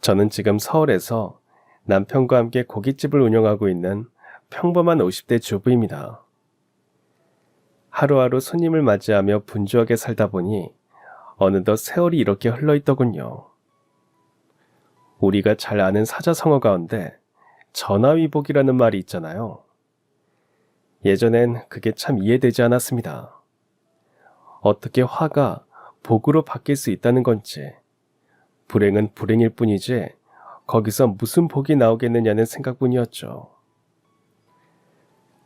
저는 지금 서울에서 남편과 함께 고깃집을 운영하고 있는 평범한 50대 주부입니다. 하루하루 손님을 맞이하며 분주하게 살다 보니 어느덧 세월이 이렇게 흘러있더군요. 우리가 잘 아는 사자성어 가운데 전화위복이라는 말이 있잖아요. 예전엔 그게 참 이해되지 않았습니다. 어떻게 화가 복으로 바뀔 수 있다는 건지, 불행은 불행일 뿐이지 거기서 무슨 복이 나오겠느냐는 생각뿐이었죠.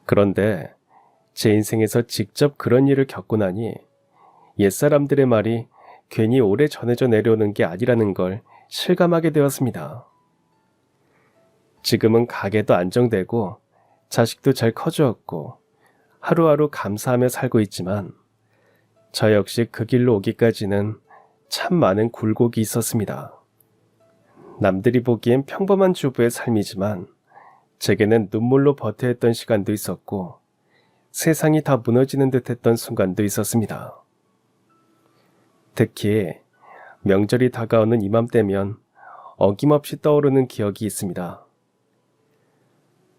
그런데 제 인생에서 직접 그런 일을 겪고 나니 옛사람들의 말이 괜히 오래 전해져 내려오는 게 아니라는 걸 실감하게 되었습니다. 지금은 가게도 안정되고 자식도 잘 커주었고 하루하루 감사하며 살고 있지만 저 역시 그 길로 오기까지는 참 많은 굴곡이 있었습니다. 남들이 보기엔 평범한 주부의 삶이지만 제게는 눈물로 버텨야 했던 시간도 있었고 세상이 다 무너지는 듯 했던 순간도 있었습니다. 특히 명절이 다가오는 이맘때면 어김없이 떠오르는 기억이 있습니다.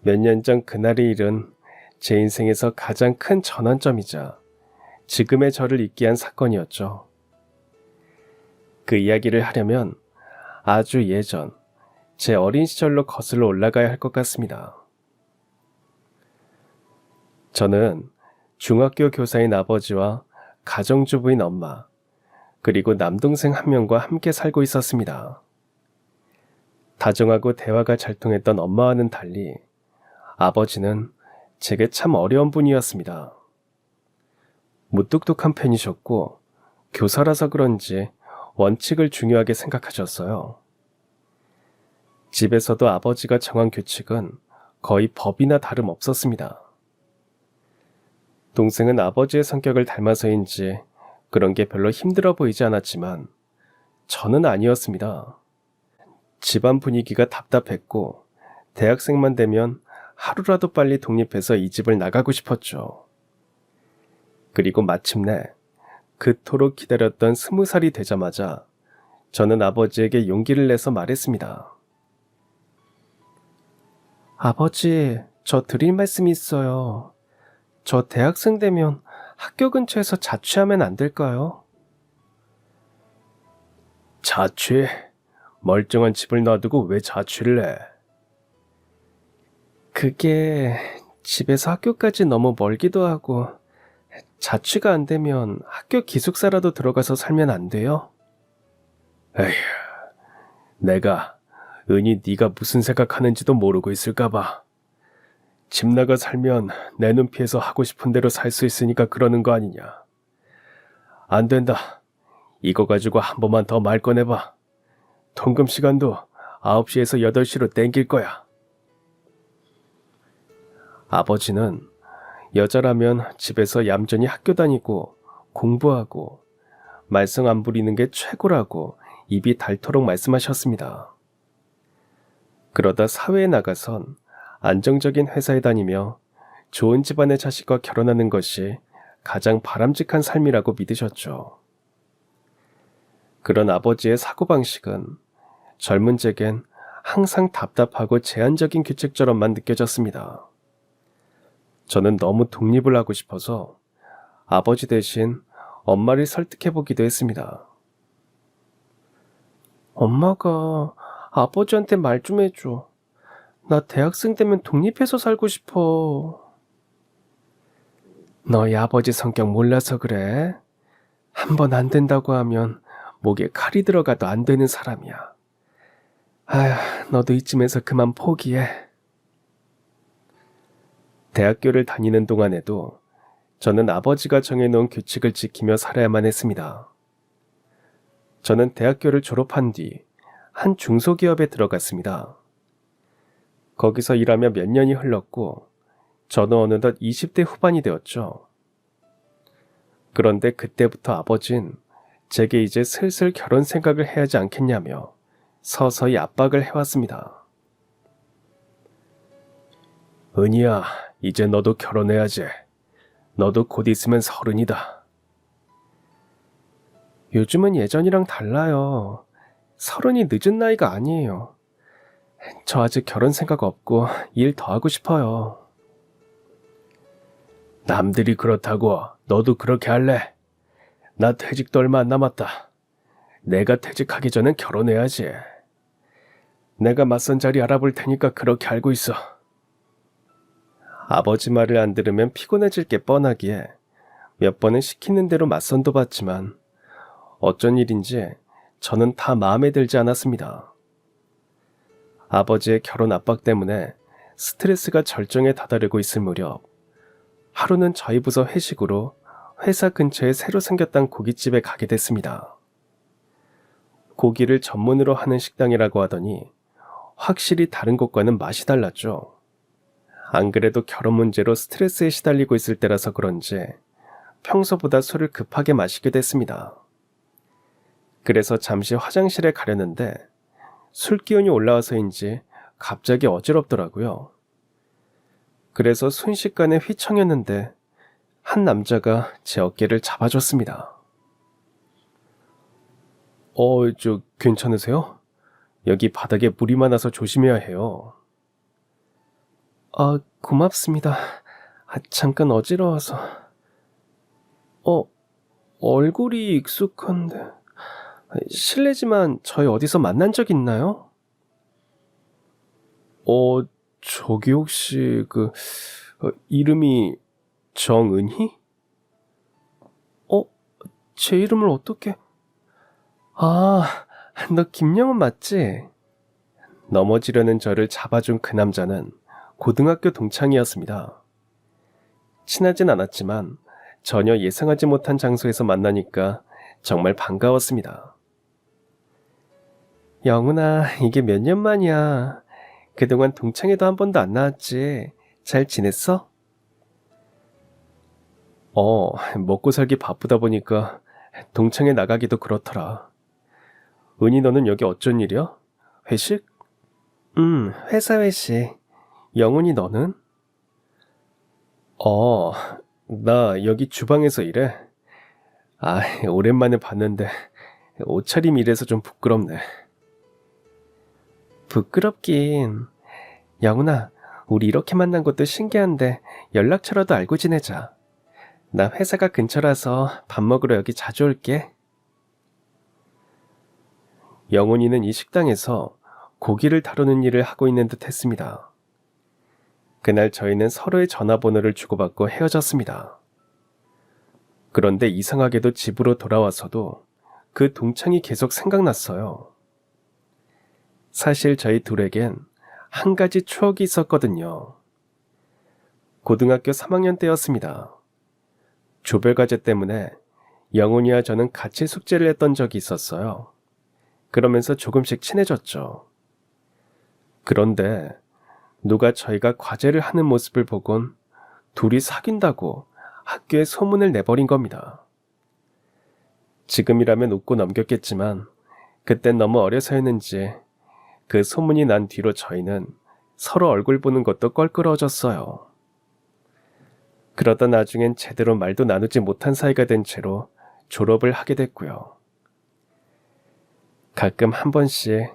몇 년 전 그날의 일은 제 인생에서 가장 큰 전환점이자 지금의 저를 있게 한 사건이었죠. 그 이야기를 하려면 아주 예전, 제 어린 시절로 거슬러 올라가야 할 것 같습니다. 저는 중학교 교사인 아버지와 가정주부인 엄마, 그리고 남동생 한 명과 함께 살고 있었습니다. 다정하고 대화가 잘 통했던 엄마와는 달리 아버지는 제게 참 어려운 분이었습니다. 무뚝뚝한 편이셨고 교사라서 그런지 원칙을 중요하게 생각하셨어요. 집에서도 아버지가 정한 규칙은 거의 법이나 다름없었습니다. 동생은 아버지의 성격을 닮아서인지 그런 게 별로 힘들어 보이지 않았지만 저는 아니었습니다. 집안 분위기가 답답했고 대학생만 되면 하루라도 빨리 독립해서 이 집을 나가고 싶었죠. 그리고 마침내 그토록 기다렸던 20살이 되자마자 저는 아버지에게 용기를 내서 말했습니다. 아버지, 저 드릴 말씀이 있어요. 저 대학생 되면 학교 근처에서 자취하면 안 될까요? 자취? 멀쩡한 집을 놔두고 왜 자취를 해? 그게 집에서 학교까지 너무 멀기도 하고 자취가 안 되면 학교 기숙사라도 들어가서 살면 안 돼요? 에휴, 내가 은희 네가 무슨 생각하는지도 모르고 있을까봐. 집 나가 살면 내 눈 피해서 하고 싶은 대로 살 수 있으니까 그러는 거 아니냐. 안 된다. 이거 가지고 한 번만 더 말 꺼내봐. 통금 시간도 9시에서 8시로 땡길 거야. 아버지는 여자라면 집에서 얌전히 학교 다니고 공부하고 말썽 안 부리는 게 최고라고 입이 닳도록 말씀하셨습니다. 그러다 사회에 나가선 안정적인 회사에 다니며 좋은 집안의 자식과 결혼하는 것이 가장 바람직한 삶이라고 믿으셨죠. 그런 아버지의 사고방식은 젊은 제겐 항상 답답하고 제한적인 규칙처럼만 느껴졌습니다. 저는 너무 독립을 하고 싶어서 아버지 대신 엄마를 설득해보기도 했습니다. 엄마가 아버지한테 말 좀 해줘. 나 대학생 되면 독립해서 살고 싶어. 너희 아버지 성격 몰라서 그래. 한 번 안 된다고 하면 목에 칼이 들어가도 안 되는 사람이야. 아휴, 너도 이쯤에서 그만 포기해. 대학교를 다니는 동안에도 저는 아버지가 정해놓은 규칙을 지키며 살아야만 했습니다. 저는 대학교를 졸업한 뒤 한 중소기업에 들어갔습니다. 거기서 일하며 몇 년이 흘렀고 저는 어느덧 20대 후반이 되었죠. 그런데 그때부터 아버진 제게 이제 슬슬 결혼 생각을 해야 하지 않겠냐며 서서히 압박을 해왔습니다. 은희야, 이제 너도 결혼해야지. 너도 곧 있으면 30이다. 요즘은 예전이랑 달라요. 서른이 늦은 나이가 아니에요. 저 아직 결혼 생각 없고 일 더 하고 싶어요. 남들이 그렇다고 너도 그렇게 할래? 나 퇴직도 얼마 안 남았다. 내가 퇴직하기 전엔 결혼해야지. 내가 맞선 자리 알아볼 테니까 그렇게 알고 있어. 아버지 말을 안 들으면 피곤해질 게 뻔하기에 몇 번은 시키는 대로 맞선도 봤지만 어쩐 일인지 저는 다 마음에 들지 않았습니다. 아버지의 결혼 압박 때문에 스트레스가 절정에 다다르고 있을 무렵 하루는 저희 부서 회식으로 회사 근처에 새로 생겼던 고깃집에 가게 됐습니다. 고기를 전문으로 하는 식당이라고 하더니 확실히 다른 곳과는 맛이 달랐죠. 안 그래도 결혼 문제로 스트레스에 시달리고 있을 때라서 그런지 평소보다 술을 급하게 마시게 됐습니다. 그래서 잠시 화장실에 가려는데 술 기운이 올라와서인지 갑자기 어지럽더라고요. 그래서 순식간에 휘청였는데 한 남자가 제 어깨를 잡아줬습니다. 괜찮으세요? 여기 바닥에 물이 많아서 조심해야 해요. 고맙습니다. 잠깐 어지러워서. 얼굴이 익숙한데. 실례지만 저희 어디서 만난 적 있나요? 저기 혹시 이름이 정은희? 제 이름을 어떻게... 너 김영은 맞지? 넘어지려는 저를 잡아준 그 남자는 고등학교 동창이었습니다. 친하진 않았지만 전혀 예상하지 못한 장소에서 만나니까 정말 반가웠습니다. 영훈아, 이게 몇 년 만이야. 그동안 동창회도 한 번도 안 나왔지. 잘 지냈어? 먹고 살기 바쁘다 보니까 동창회 나가기도 그렇더라. 은희, 너는 여기 어쩐 일이야? 회식? 회사 회식. 영훈이 너는? 나 여기 주방에서 일해. 오랜만에 봤는데 옷차림 이래서 좀 부끄럽네. 부끄럽긴. 영훈아, 우리 이렇게 만난 것도 신기한데 연락처라도 알고 지내자. 나 회사가 근처라서 밥 먹으러 여기 자주 올게. 영훈이는 이 식당에서 고기를 다루는 일을 하고 있는 듯 했습니다. 그날 저희는 서로의 전화번호를 주고받고 헤어졌습니다. 그런데 이상하게도 집으로 돌아와서도 그 동창이 계속 생각났어요. 사실 저희 둘에겐 한 가지 추억이 있었거든요. 고등학교 3학년 때였습니다. 조별과제 때문에 영훈이와 저는 같이 숙제를 했던 적이 있었어요. 그러면서 조금씩 친해졌죠. 그런데 누가 저희가 과제를 하는 모습을 보곤 둘이 사귄다고 학교에 소문을 내버린 겁니다. 지금이라면 웃고 넘겼겠지만 그땐 너무 어려서였는지 그 소문이 난 뒤로 저희는 서로 얼굴 보는 것도 껄끄러워졌어요. 그러다 나중엔 제대로 말도 나누지 못한 사이가 된 채로 졸업을 하게 됐고요. 가끔 한 번씩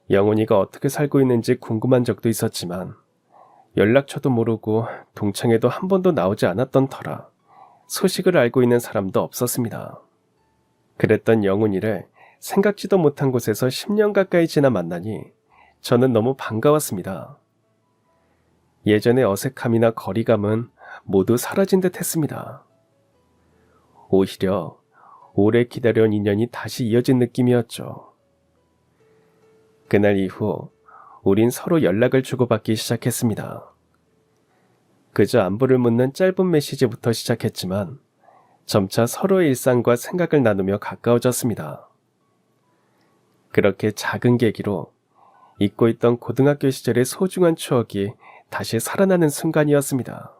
영훈이가 어떻게 살고 있는지 궁금한 적도 있었지만 연락처도 모르고 동창회도 한 번도 나오지 않았던 터라 소식을 알고 있는 사람도 없었습니다. 그랬던 영훈이를 생각지도 못한 곳에서 10년 가까이 지나 만나니 저는 너무 반가웠습니다. 예전의 어색함이나 거리감은 모두 사라진 듯 했습니다. 오히려 오래 기다려온 인연이 다시 이어진 느낌이었죠. 그날 이후 우린 서로 연락을 주고받기 시작했습니다. 그저 안부를 묻는 짧은 메시지부터 시작했지만 점차 서로의 일상과 생각을 나누며 가까워졌습니다. 그렇게 작은 계기로 잊고 있던 고등학교 시절의 소중한 추억이 다시 살아나는 순간이었습니다.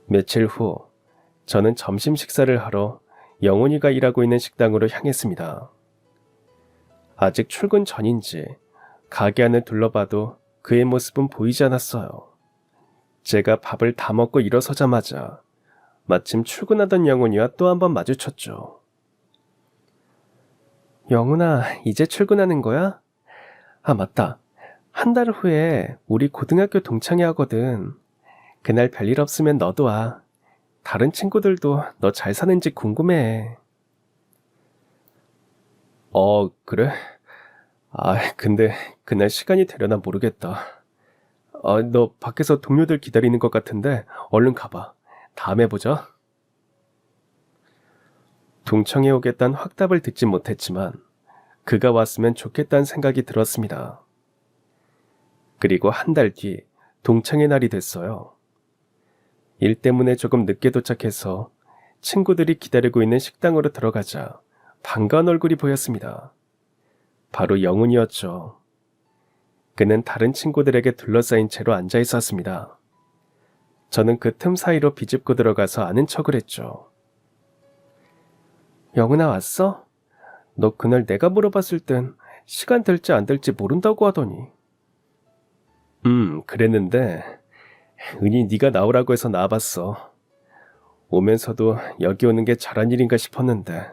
며칠 후 저는 점심 식사를 하러 영훈이가 일하고 있는 식당으로 향했습니다. 아직 출근 전인지 가게 안을 둘러봐도 그의 모습은 보이지 않았어요. 제가 밥을 다 먹고 일어서자마자 마침 출근하던 영훈이와 또 한 번 마주쳤죠. 영훈아, 이제 출근하는 거야? 아, 맞다. 한 달 후에 우리 고등학교 동창회 하거든. 그날 별일 없으면 너도 와. 다른 친구들도 너 잘 사는지 궁금해. 그래? 근데 그날 시간이 되려나 모르겠다. 너 밖에서 동료들 기다리는 것 같은데 얼른 가봐. 다음에 보자. 동청에 오겠다는 확답을 듣지 못했지만 그가 왔으면 좋겠다는 생각이 들었습니다. 그리고 한 달 뒤 동창회 날이 됐어요. 일 때문에 조금 늦게 도착해서 친구들이 기다리고 있는 식당으로 들어가자 반가운 얼굴이 보였습니다. 바로 영훈이었죠. 그는 다른 친구들에게 둘러싸인 채로 앉아 있었습니다. 저는 그 틈 사이로 비집고 들어가서 아는 척을 했죠. 영훈아, 왔어? 너 그날 내가 물어봤을 땐 시간 될지 안 될지 모른다고 하더니. 그랬는데 은희 네가 나오라고 해서 나와봤어. 오면서도 여기 오는 게 잘한 일인가 싶었는데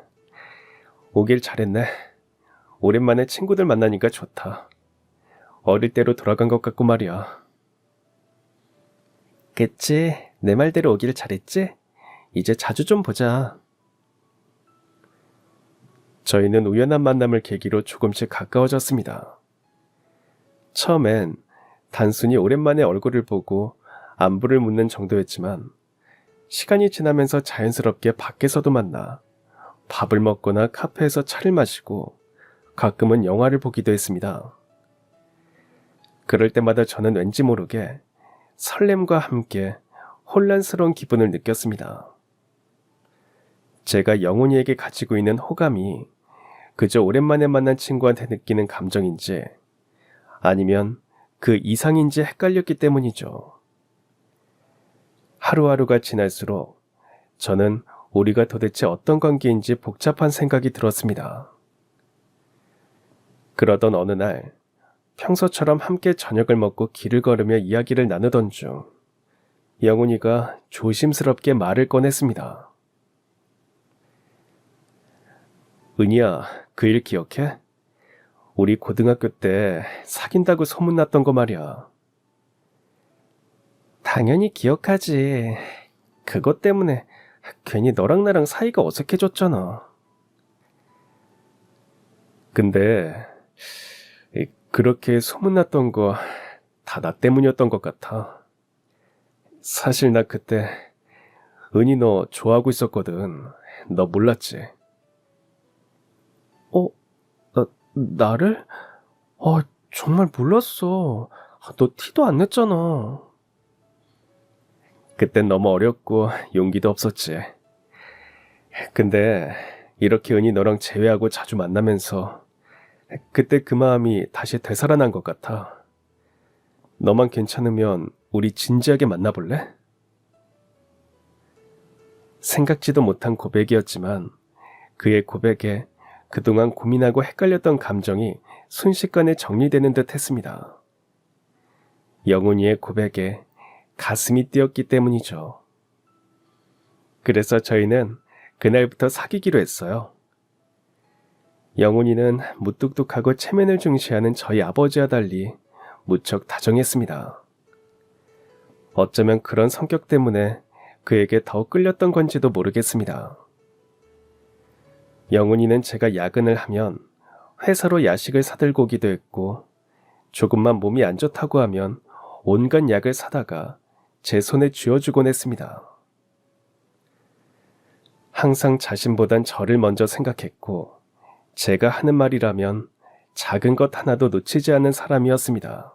오길 잘했네. 오랜만에 친구들 만나니까 좋다. 어릴 때로 돌아간 것 같고 말이야. 그치? 내 말대로 오길 잘했지? 이제 자주 좀 보자. 저희는 우연한 만남을 계기로 조금씩 가까워졌습니다. 처음엔 단순히 오랜만에 얼굴을 보고 안부를 묻는 정도였지만 시간이 지나면서 자연스럽게 밖에서도 만나 밥을 먹거나 카페에서 차를 마시고 가끔은 영화를 보기도 했습니다. 그럴 때마다 저는 왠지 모르게 설렘과 함께 혼란스러운 기분을 느꼈습니다. 제가 영훈이에게 가지고 있는 호감이 그저 오랜만에 만난 친구한테 느끼는 감정인지 아니면 그 이상인지 헷갈렸기 때문이죠. 하루하루가 지날수록 저는 우리가 도대체 어떤 관계인지 복잡한 생각이 들었습니다. 그러던 어느 날 평소처럼 함께 저녁을 먹고 길을 걸으며 이야기를 나누던 중 영훈이가 조심스럽게 말을 꺼냈습니다. 은희야, 그 일 기억해? 우리 고등학교 때 사귄다고 소문났던 거 말이야. 당연히 기억하지. 그것 때문에 괜히 너랑 나랑 사이가 어색해졌잖아. 근데 그렇게 소문났던 거 다 나 때문이었던 것 같아. 사실 나 그때 은희 너 좋아하고 있었거든. 너 몰랐지? 나를? 정말 몰랐어. 너 티도 안 냈잖아. 그땐 너무 어렸고 용기도 없었지. 근데 이렇게 은희 너랑 재회하고 자주 만나면서 그때 그 마음이 다시 되살아난 것 같아. 너만 괜찮으면 우리 진지하게 만나볼래? 생각지도 못한 고백이었지만 그의 고백에 그동안 고민하고 헷갈렸던 감정이 순식간에 정리되는 듯 했습니다. 영훈이의 고백에 가슴이 뛰었기 때문이죠. 그래서 저희는 그날부터 사귀기로 했어요. 영훈이는 무뚝뚝하고 체면을 중시하는 저희 아버지와 달리 무척 다정했습니다. 어쩌면 그런 성격 때문에 그에게 더 끌렸던 건지도 모르겠습니다. 영훈이는 제가 야근을 하면 회사로 야식을 사들고 오기도 했고 조금만 몸이 안 좋다고 하면 온갖 약을 사다가 제 손에 쥐어주곤 했습니다. 항상 자신보단 저를 먼저 생각했고 제가 하는 말이라면 작은 것 하나도 놓치지 않는 사람이었습니다.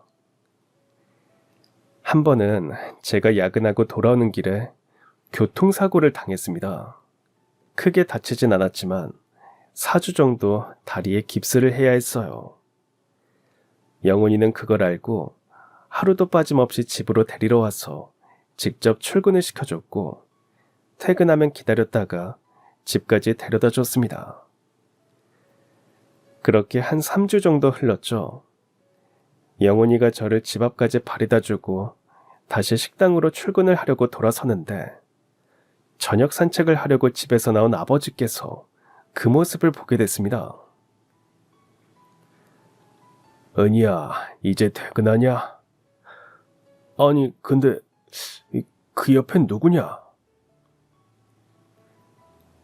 한 번은 제가 야근하고 돌아오는 길에 교통사고를 당했습니다. 크게 다치진 않았지만 4주 정도 다리에 깁스를 해야 했어요. 영훈이는 그걸 알고 하루도 빠짐없이 집으로 데리러 와서 직접 출근을 시켜줬고 퇴근하면 기다렸다가 집까지 데려다 줬습니다. 그렇게 한 3주 정도 흘렀죠. 영훈이가 저를 집 앞까지 바래다 주고 다시 식당으로 출근을 하려고 돌아서는데 저녁 산책을 하려고 집에서 나온 아버지께서 그 모습을 보게 됐습니다. 은희야, 이제 퇴근하냐? 아니, 근데 그 옆엔 누구냐?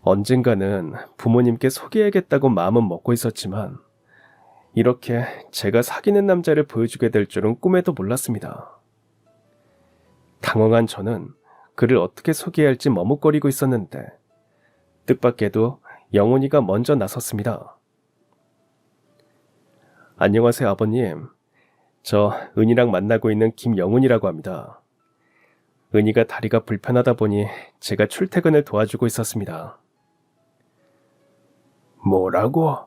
언젠가는 부모님께 소개해야겠다고 마음은 먹고 있었지만 이렇게 제가 사귀는 남자를 보여주게 될 줄은 꿈에도 몰랐습니다. 당황한 저는 그를 어떻게 소개해야 할지 머뭇거리고 있었는데 뜻밖에도 영훈이가 먼저 나섰습니다. 안녕하세요, 아버님. 저 은희랑 만나고 있는 김영훈이라고 합니다. 은희가 다리가 불편하다 보니 제가 출퇴근을 도와주고 있었습니다. 뭐라고?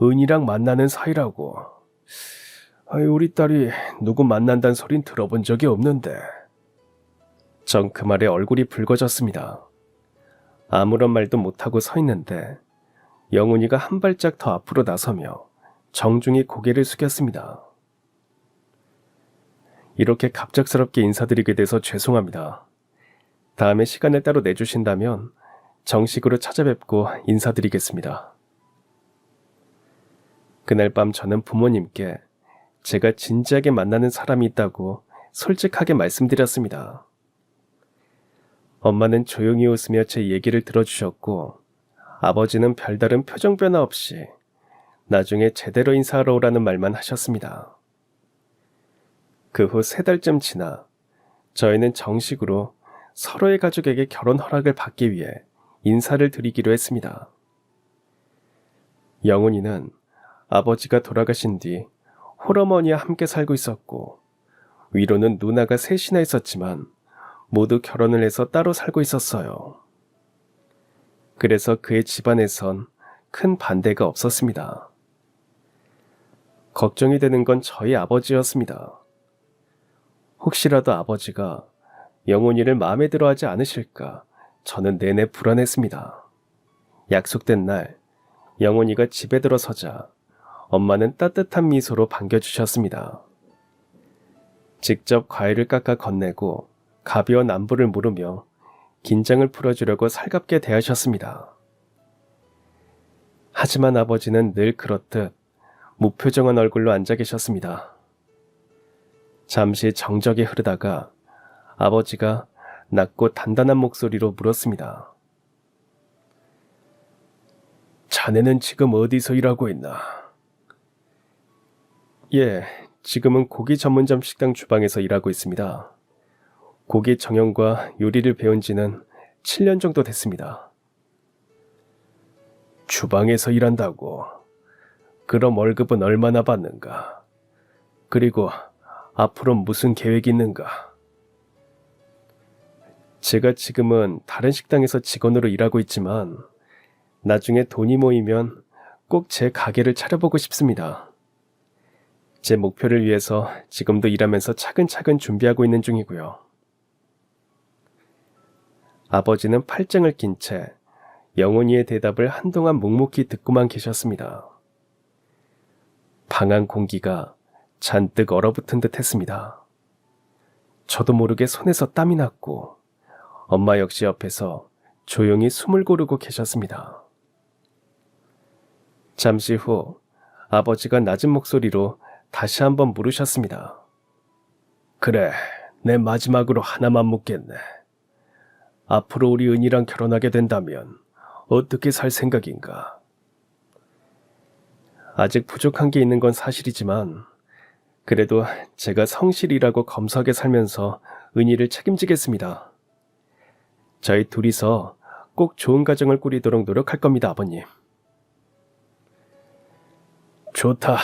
은희랑 만나는 사이라고? 우리 딸이 누구 만난다는 소린 들어본 적이 없는데. 전 그 말에 얼굴이 붉어졌습니다. 아무런 말도 못하고 서 있는데 영훈이가 한 발짝 더 앞으로 나서며 정중히 고개를 숙였습니다. 이렇게 갑작스럽게 인사드리게 돼서 죄송합니다. 다음에 시간을 따로 내주신다면 정식으로 찾아뵙고 인사드리겠습니다. 그날 밤 저는 부모님께 제가 진지하게 만나는 사람이 있다고 솔직하게 말씀드렸습니다. 엄마는 조용히 웃으며 제 얘기를 들어주셨고 아버지는 별다른 표정 변화 없이 나중에 제대로 인사하러 오라는 말만 하셨습니다. 그 후 3달쯤 지나 저희는 정식으로 서로의 가족에게 결혼 허락을 받기 위해 인사를 드리기로 했습니다. 영훈이는 아버지가 돌아가신 뒤 홀어머니와 함께 살고 있었고 위로는 누나가 셋이나 있었지만 모두 결혼을 해서 따로 살고 있었어요. 그래서 그의 집안에선 큰 반대가 없었습니다. 걱정이 되는 건 저희 아버지였습니다. 혹시라도 아버지가 영훈이를 마음에 들어 하지 않으실까 저는 내내 불안했습니다. 약속된 날 영훈이가 집에 들어서자 엄마는 따뜻한 미소로 반겨주셨습니다. 직접 과일을 깎아 건네고 가벼운 안부를 물으며 긴장을 풀어주려고 살갑게 대하셨습니다. 하지만 아버지는 늘 그렇듯 무표정한 얼굴로 앉아 계셨습니다. 잠시 정적이 흐르다가 아버지가 낮고 단단한 목소리로 물었습니다. 자네는 지금 어디서 일하고 있나? 예, 지금은 고기 전문점 식당 주방에서 일하고 있습니다. 고기 정형과 요리를 배운 지는 7년 정도 됐습니다. 주방에서 일한다고? 그럼 월급은 얼마나 받는가? 그리고 앞으로 무슨 계획이 있는가? 제가 지금은 다른 식당에서 직원으로 일하고 있지만 나중에 돈이 모이면 꼭 제 가게를 차려보고 싶습니다. 제 목표를 위해서 지금도 일하면서 차근차근 준비하고 있는 중이고요. 아버지는 팔짱을 낀 채 영훈이의 대답을 한동안 묵묵히 듣고만 계셨습니다. 방 안 공기가 잔뜩 얼어붙은 듯 했습니다. 저도 모르게 손에서 땀이 났고 엄마 역시 옆에서 조용히 숨을 고르고 계셨습니다. 잠시 후 아버지가 낮은 목소리로 다시 한번 물으셨습니다. 그래, 내 마지막으로 하나만 묻겠네. 앞으로 우리 은희랑 결혼하게 된다면 어떻게 살 생각인가? 아직 부족한 게 있는 건 사실이지만 그래도 제가 성실이라고 검소하게 살면서 은희를 책임지겠습니다. 저희 둘이서 꼭 좋은 가정을 꾸리도록 노력할 겁니다, 아버님. 좋다.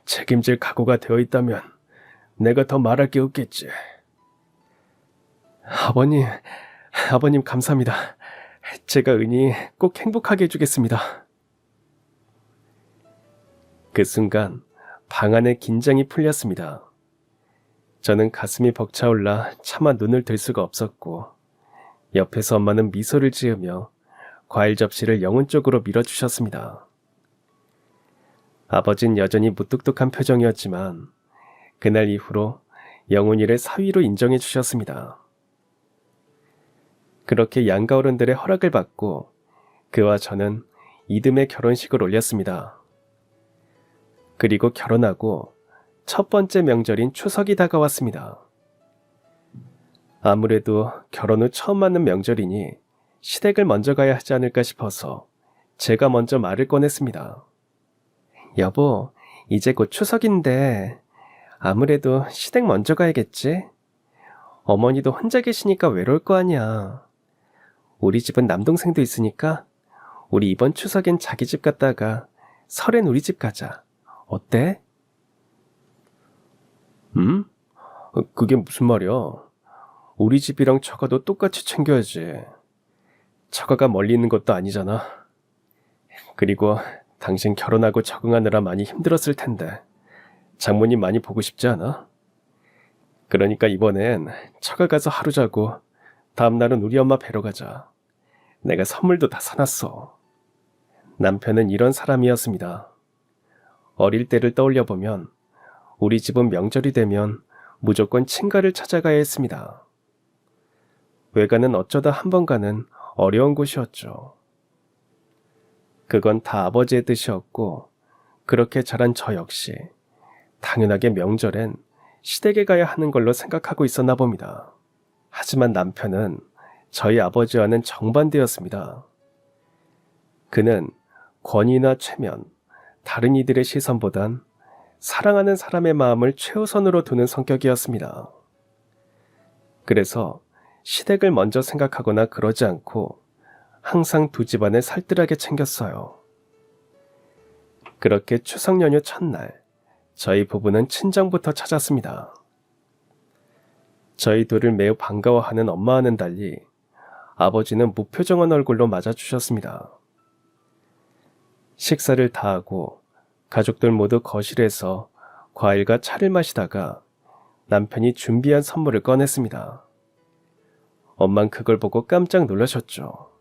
책임질 각오가 되어 있다면 내가 더 말할 게 없겠지. 아버님 감사합니다. 제가 은희 꼭 행복하게 해주겠습니다. 그 순간 방 안의 긴장이 풀렸습니다. 저는 가슴이 벅차올라 차마 눈을 들 수가 없었고 옆에서 엄마는 미소를 지으며 과일 접시를 영훈 쪽으로 밀어주셨습니다. 아버진 여전히 무뚝뚝한 표정이었지만 그날 이후로 영훈이를 사위로 인정해 주셨습니다. 그렇게 양가 어른들의 허락을 받고 그와 저는 이듬해 결혼식을 올렸습니다. 그리고 결혼하고 첫 번째 명절인 추석이 다가왔습니다. 아무래도 결혼 후 처음 맞는 명절이니 시댁을 먼저 가야 하지 않을까 싶어서 제가 먼저 말을 꺼냈습니다. 여보, 이제 곧 추석인데 아무래도 시댁 먼저 가야겠지? 어머니도 혼자 계시니까 외로울 거 아니야. 우리 집은 남동생도 있으니까 우리 이번 추석엔 자기 집 갔다가 설엔 우리 집 가자. 어때? 응? 그게 무슨 말이야? 우리 집이랑 처가도 똑같이 챙겨야지. 처가가 멀리 있는 것도 아니잖아. 그리고 당신 결혼하고 적응하느라 많이 힘들었을 텐데 장모님 많이 보고 싶지 않아? 그러니까 이번엔 처가 가서 하루 자고 다음 날은 우리 엄마 뵈러 가자. 내가 선물도 다 사놨어. 남편은 이런 사람이었습니다. 어릴 때를 떠올려 보면 우리 집은 명절이 되면 무조건 친가를 찾아가야 했습니다. 외가는 어쩌다 한 번 가는 어려운 곳이었죠. 그건 다 아버지의 뜻이었고 그렇게 자란 저 역시 당연하게 명절엔 시댁에 가야 하는 걸로 생각하고 있었나 봅니다. 하지만 남편은 저희 아버지와는 정반대였습니다. 그는 권위나 체면, 다른 이들의 시선보단 사랑하는 사람의 마음을 최우선으로 두는 성격이었습니다. 그래서 시댁을 먼저 생각하거나 그러지 않고 항상 두 집안을 살뜰하게 챙겼어요. 그렇게 추석 연휴 첫날, 저희 부부는 친정부터 찾았습니다. 저희 둘을 매우 반가워하는 엄마와는 달리 아버지는 무표정한 얼굴로 맞아주셨습니다. 식사를 다 하고 가족들 모두 거실에서 과일과 차를 마시다가 남편이 준비한 선물을 꺼냈습니다. 엄만 그걸 보고 깜짝 놀라셨죠.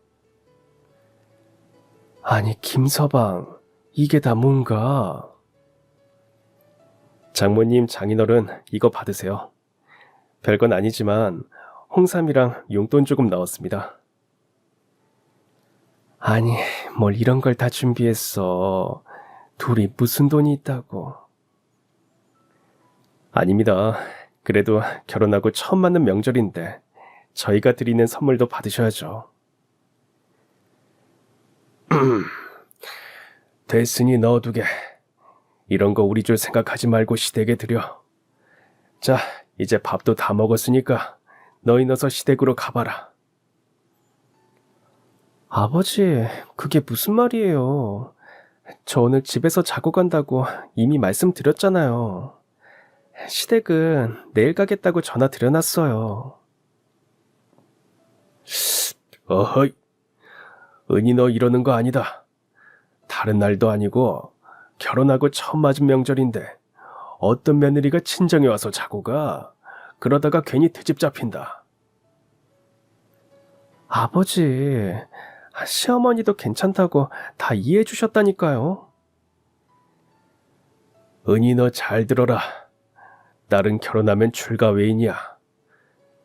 아니, 김서방, 이게 다 뭔가? 장모님, 장인어른, 이거 받으세요. 별건 아니지만 홍삼이랑 용돈 조금 넣었습니다. 아니, 뭘 이런 걸 다 준비했어. 둘이 무슨 돈이 있다고. 아닙니다. 그래도 결혼하고 처음 맞는 명절인데 저희가 드리는 선물도 받으셔야죠. 됐으니 넣어두게. 이런 거 우리 줄 생각하지 말고 시댁에 드려. 자, 이제 밥도 다 먹었으니까 너희 넣어서 시댁으로 가봐라. 아버지, 그게 무슨 말이에요? 저 오늘 집에서 자고 간다고 이미 말씀드렸잖아요. 시댁은 내일 가겠다고 전화 드려놨어요. 어허이, 은희 너 이러는 거 아니다. 다른 날도 아니고 결혼하고 처음 맞은 명절인데 어떤 며느리가 친정에 와서 자고 가. 그러다가 괜히 트집 잡힌다. 아버지, 시어머니도 괜찮다고 다 이해해 주셨다니까요. 은희 너 잘 들어라. 딸은 결혼하면 출가 외인이야.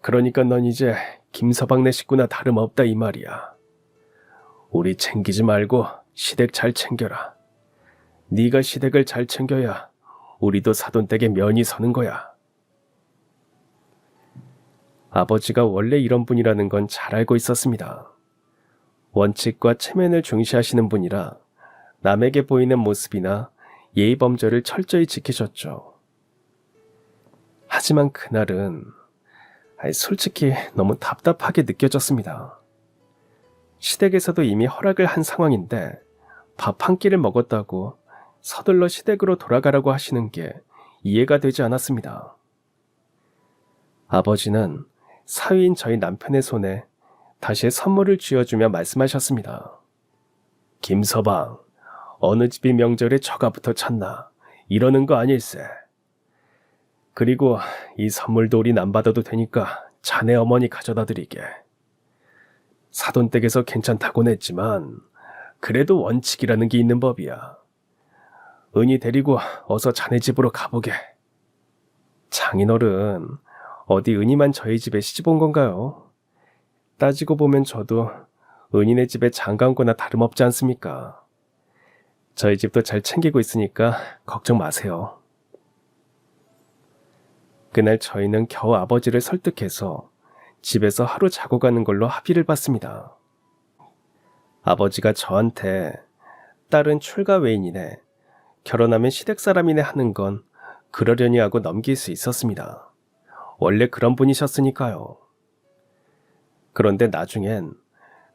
그러니까 넌 이제 김서방네 식구나 다름없다 이 말이야. 우리 챙기지 말고 시댁 잘 챙겨라. 네가 시댁을 잘 챙겨야 우리도 사돈댁에 면이 서는 거야. 아버지가 원래 이런 분이라는 건 잘 알고 있었습니다. 원칙과 체면을 중시하시는 분이라 남에게 보이는 모습이나 예의 범절을 철저히 지키셨죠. 하지만 그날은 솔직히 너무 답답하게 느껴졌습니다. 시댁에서도 이미 허락을 한 상황인데 밥 한 끼를 먹었다고 서둘러 시댁으로 돌아가라고 하시는 게 이해가 되지 않았습니다. 아버지는 사위인 저희 남편의 손에 다시 선물을 쥐어주며 말씀하셨습니다. 김서방, 어느 집이 명절에 처가부터 찾나 이러는 거 아닐세. 그리고 이 선물도 우린 안 받아도 되니까 자네 어머니 가져다 드리게. 사돈댁에서 괜찮다고는 했지만 그래도 원칙이라는 게 있는 법이야. 은희 데리고 어서 자네 집으로 가보게. 장인어른, 어디 은희만 저희 집에 시집 온 건가요? 따지고 보면 저도 은희네 집에 장가 온 거나 다름없지 않습니까? 저희 집도 잘 챙기고 있으니까 걱정 마세요. 그날 저희는 겨우 아버지를 설득해서 집에서 하루 자고 가는 걸로 합의를 봤습니다. 아버지가 저한테 딸은 출가 외인이네, 결혼하면 시댁 사람이네 하는 건 그러려니 하고 넘길 수 있었습니다. 원래 그런 분이셨으니까요. 그런데 나중엔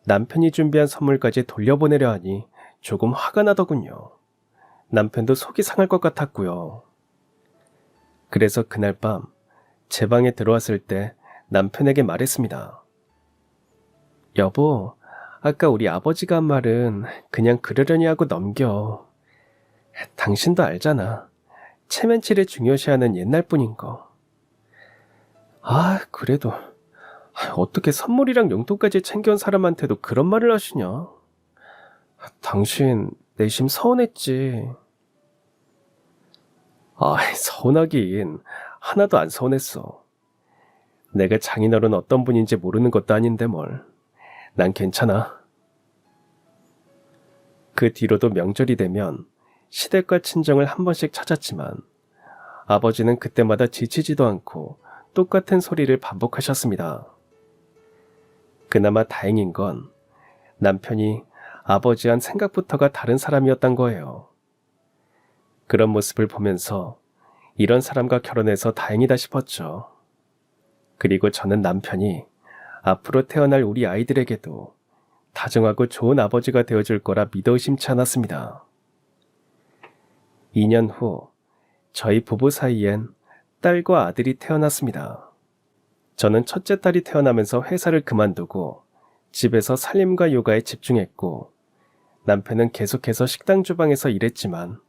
남편이 준비한 선물까지 돌려보내려 하니 조금 화가 나더군요. 남편도 속이 상할 것 같았고요. 그래서 그날 밤 제 방에 들어왔을 때 남편에게 말했습니다. 여보, 아까 우리 아버지가 한 말은 그냥 그러려니 하고 넘겨. 당신도 알잖아. 체면치를 중요시하는 옛날 분인 거. 그래도 어떻게 선물이랑 용돈까지 챙겨온 사람한테도 그런 말을 하시냐? 당신 내심 서운했지. 서운하긴 하나도 안 서운했어. 내가 장인어른 어떤 분인지 모르는 것도 아닌데 뭘. 난 괜찮아. 그 뒤로도 명절이 되면 시댁과 친정을 한 번씩 찾았지만 아버지는 그때마다 지치지도 않고 똑같은 소리를 반복하셨습니다. 그나마 다행인 건 남편이 아버지한 생각부터가 다른 사람이었단 거예요. 그런 모습을 보면서 이런 사람과 결혼해서 다행이다 싶었죠. 그리고 저는 남편이 앞으로 태어날 우리 아이들에게도 다정하고 좋은 아버지가 되어줄 거라 믿어 의심치 않았습니다. 2년 후 저희 부부 사이엔 딸과 아들이 태어났습니다. 저는 첫째 딸이 태어나면서 회사를 그만두고 집에서 살림과 요가에 집중했고, 남편은 계속해서 식당 주방에서 일했지만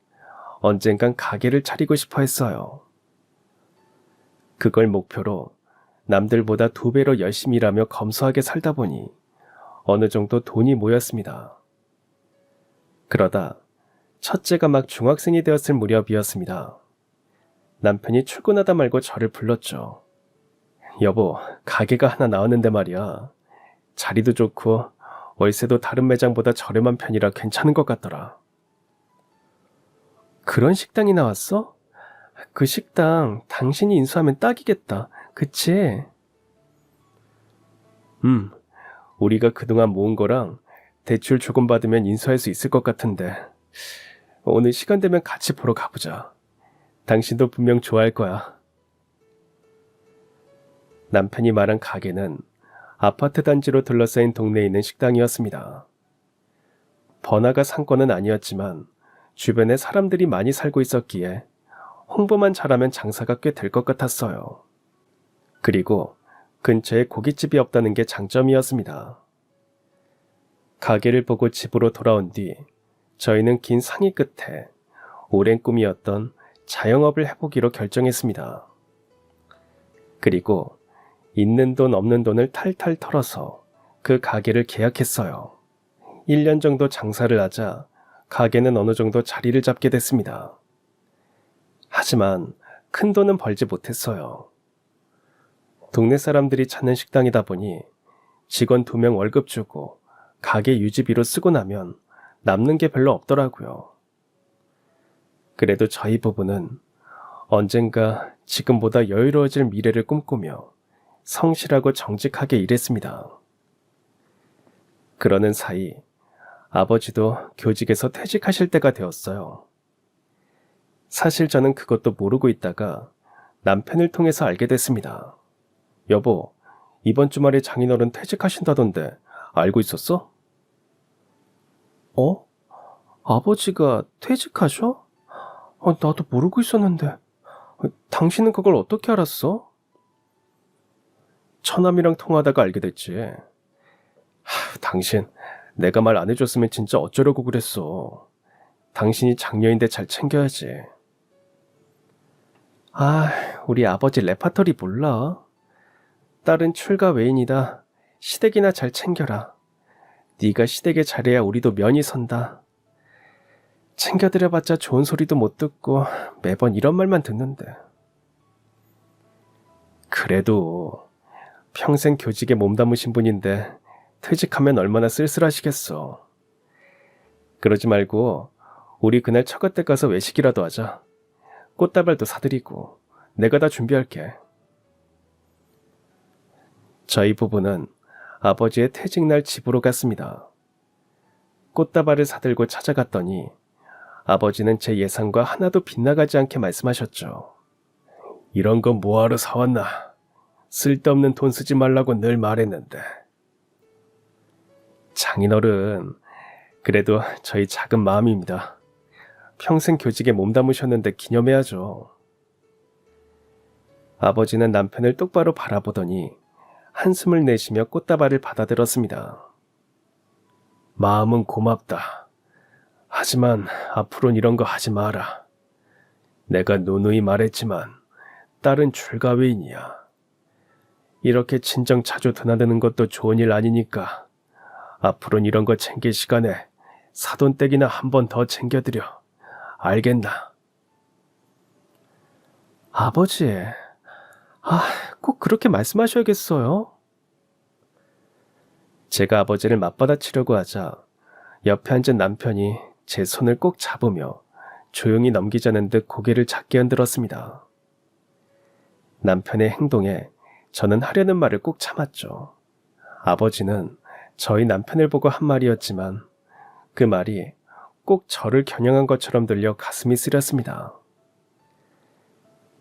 언젠간 가게를 차리고 싶어 했어요. 그걸 목표로 남들보다 2배로 열심히 일하며 검소하게 살다 보니 어느 정도 돈이 모였습니다. 그러다 첫째가 막 중학생이 되었을 무렵이었습니다. 남편이 출근하다 말고 저를 불렀죠. 여보, 가게가 하나 나왔는데 말이야. 자리도 좋고 월세도 다른 매장보다 저렴한 편이라 괜찮은 것 같더라. 그런 식당이 나왔어? 그 식당 당신이 인수하면 딱이겠다. 그치? 우리가 그동안 모은 거랑 대출 조금 받으면 인수할 수 있을 것 같은데 오늘 시간 되면 같이 보러 가보자. 당신도 분명 좋아할 거야. 남편이 말한 가게는 아파트 단지로 둘러싸인 동네에 있는 식당이었습니다. 번화가 상권은 아니었지만 주변에 사람들이 많이 살고 있었기에 홍보만 잘하면 장사가 꽤 될 것 같았어요. 그리고 근처에 고깃집이 없다는 게 장점이었습니다. 가게를 보고 집으로 돌아온 뒤 저희는 긴 상의 끝에 오랜 꿈이었던 자영업을 해보기로 결정했습니다. 그리고 있는 돈 없는 돈을 탈탈 털어서 그 가게를 계약했어요. 1년 정도 장사를 하자 가게는 어느 정도 자리를 잡게 됐습니다. 하지만 큰 돈은 벌지 못했어요. 동네 사람들이 찾는 식당이다 보니 직원 2명 월급 주고 가게 유지비로 쓰고 나면 남는 게 별로 없더라고요. 그래도 저희 부부는 언젠가 지금보다 여유로워질 미래를 꿈꾸며 성실하고 정직하게 일했습니다. 그러는 사이 아버지도 교직에서 퇴직하실 때가 되었어요. 사실 저는 그것도 모르고 있다가 남편을 통해서 알게 됐습니다. 여보, 이번 주말에 장인어른 퇴직하신다던데 알고 있었어? 아버지가 퇴직하셔? 나도 모르고 있었는데. 당신은 그걸 어떻게 알았어? 처남이랑 통화하다가 알게 됐지. 당신, 내가 말 안 해줬으면 진짜 어쩌려고 그랬어. 당신이 장녀인데 잘 챙겨야지. 우리 아버지 레파토리 몰라. 딸은 출가 외인이다. 시댁이나 잘 챙겨라. 네가 시댁에 잘해야 우리도 면이 선다. 챙겨드려봤자 좋은 소리도 못 듣고 매번 이런 말만 듣는데. 그래도 평생 교직에 몸담으신 분인데 퇴직하면 얼마나 쓸쓸하시겠어. 그러지 말고 우리 그날 처갓댁 가서 외식이라도 하자. 꽃다발도 사드리고 내가 다 준비할게. 저희 부부는 아버지의 퇴직날 집으로 갔습니다. 꽃다발을 사들고 찾아갔더니 아버지는 제 예상과 하나도 빗나가지 않게 말씀하셨죠. 이런 건 뭐하러 사왔나? 쓸데없는 돈 쓰지 말라고 늘 말했는데. 장인어른, 그래도 저희 작은 마음입니다. 평생 교직에 몸담으셨는데 기념해야죠. 아버지는 남편을 똑바로 바라보더니 한숨을 내쉬며 꽃다발을 받아들었습니다. 마음은 고맙다. 하지만 앞으로는 이런 거 하지 마라. 내가 누누이 말했지만 딸은 출가회인이야. 이렇게 친정 자주 드나드는 것도 좋은 일 아니니까 앞으로는 이런 거 챙길 시간에 사돈댁이나 한 번 더 챙겨드려. 알겠나? 아버지, 꼭 그렇게 말씀하셔야겠어요? 제가 아버지를 맞받아치려고 하자 옆에 앉은 남편이 제 손을 꼭 잡으며 조용히 넘기자는 듯 고개를 작게 흔들었습니다. 남편의 행동에 저는 하려는 말을 꼭 참았죠. 아버지는 저희 남편을 보고 한 말이었지만 그 말이 꼭 저를 겨냥한 것처럼 들려 가슴이 쓰렸습니다.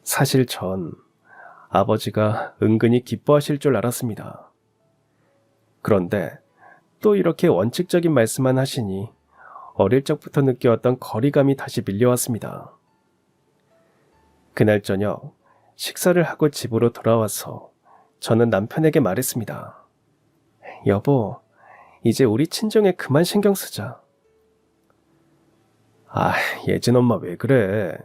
사실 전 아버지가 은근히 기뻐하실 줄 알았습니다. 그런데 또 이렇게 원칙적인 말씀만 하시니 어릴 적부터 느껴왔던 거리감이 다시 밀려왔습니다. 그날 저녁 식사를 하고 집으로 돌아와서 저는 남편에게 말했습니다. 여보, 이제 우리 친정에 그만 신경 쓰자. 예진 엄마 왜 그래?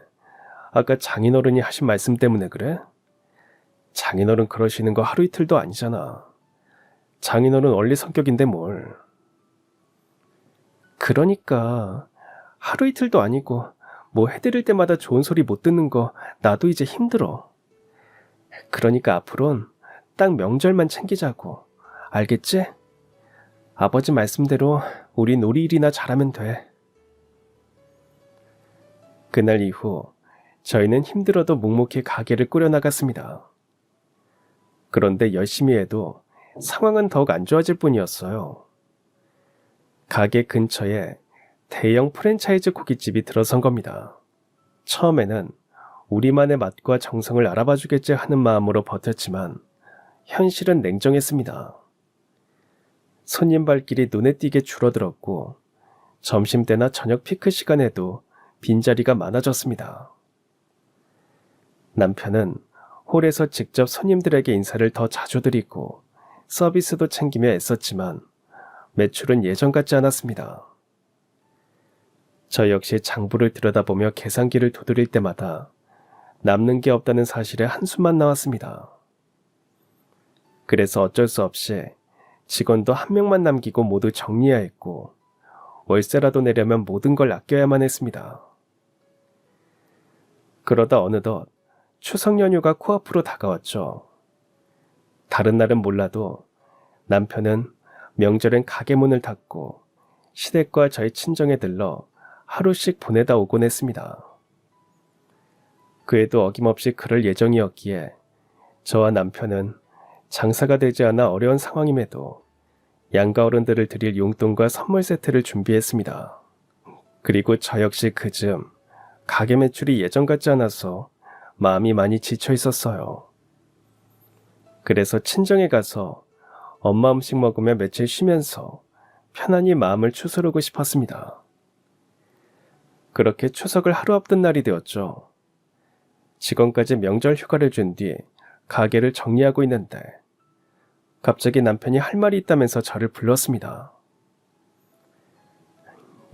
아까 장인어른이 하신 말씀 때문에 그래? 장인어른 그러시는 거 하루 이틀도 아니잖아. 장인어른 원래 성격인데 뭘. 그러니까 하루 이틀도 아니고 뭐 해드릴 때마다 좋은 소리 못 듣는 거 나도 이제 힘들어. 그러니까 앞으로는 딱 명절만 챙기자고. 알겠지? 아버지 말씀대로 우린 우리 일이나 잘하면 돼. 그날 이후 저희는 힘들어도 묵묵히 가게를 꾸려나갔습니다. 그런데 열심히 해도 상황은 더욱 안 좋아질 뿐이었어요. 가게 근처에 대형 프랜차이즈 고깃집이 들어선 겁니다. 처음에는 우리만의 맛과 정성을 알아봐 주겠지 하는 마음으로 버텼지만 현실은 냉정했습니다. 손님 발길이 눈에 띄게 줄어들었고 점심때나 저녁 피크 시간에도 빈자리가 많아졌습니다. 남편은 홀에서 직접 손님들에게 인사를 더 자주 드리고 서비스도 챙기며 애썼지만 매출은 예전 같지 않았습니다. 저 역시 장부를 들여다보며 계산기를 두드릴 때마다 남는 게 없다는 사실에 한숨만 나왔습니다. 그래서 어쩔 수 없이 직원도 한 명만 남기고 모두 정리해야 했고 월세라도 내려면 모든 걸 아껴야만 했습니다. 그러다 어느덧 추석 연휴가 코앞으로 다가왔죠. 다른 날은 몰라도 남편은 명절엔 가게 문을 닫고 시댁과 저희 친정에 들러 하루씩 보내다 오곤 했습니다. 그에도 어김없이 그럴 예정이었기에 저와 남편은 장사가 되지 않아 어려운 상황임에도 양가 어른들을 드릴 용돈과 선물 세트를 준비했습니다. 그리고 저 역시 그쯤 가게 매출이 예전 같지 않아서 마음이 많이 지쳐 있었어요. 그래서 친정에 가서 엄마 음식 먹으며 며칠 쉬면서 편안히 마음을 추스르고 싶었습니다. 그렇게 추석을 하루 앞둔 날이 되었죠. 직원까지 명절 휴가를 준 뒤 가게를 정리하고 있는데 갑자기 남편이 할 말이 있다면서 저를 불렀습니다.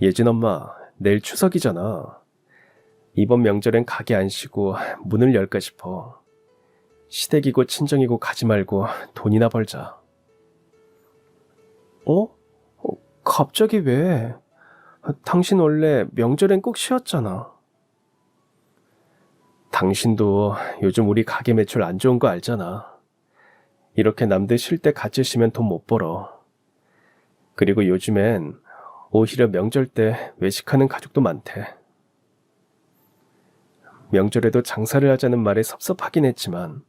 예진 엄마, 내일 추석이잖아. 이번 명절엔 가게 안 쉬고 문을 열까 싶어. 시댁이고 친정이고 가지 말고 돈이나 벌자. 갑자기 왜? 당신 원래 명절엔 꼭 쉬었잖아. 당신도 요즘 우리 가게 매출 안 좋은 거 알잖아. 이렇게 남들 쉴 때 같이 쉬면 돈 못 벌어. 그리고 요즘엔 오히려 명절 때 외식하는 가족도 많대. 명절에도 장사를 하자는 말에 섭섭하긴 했지만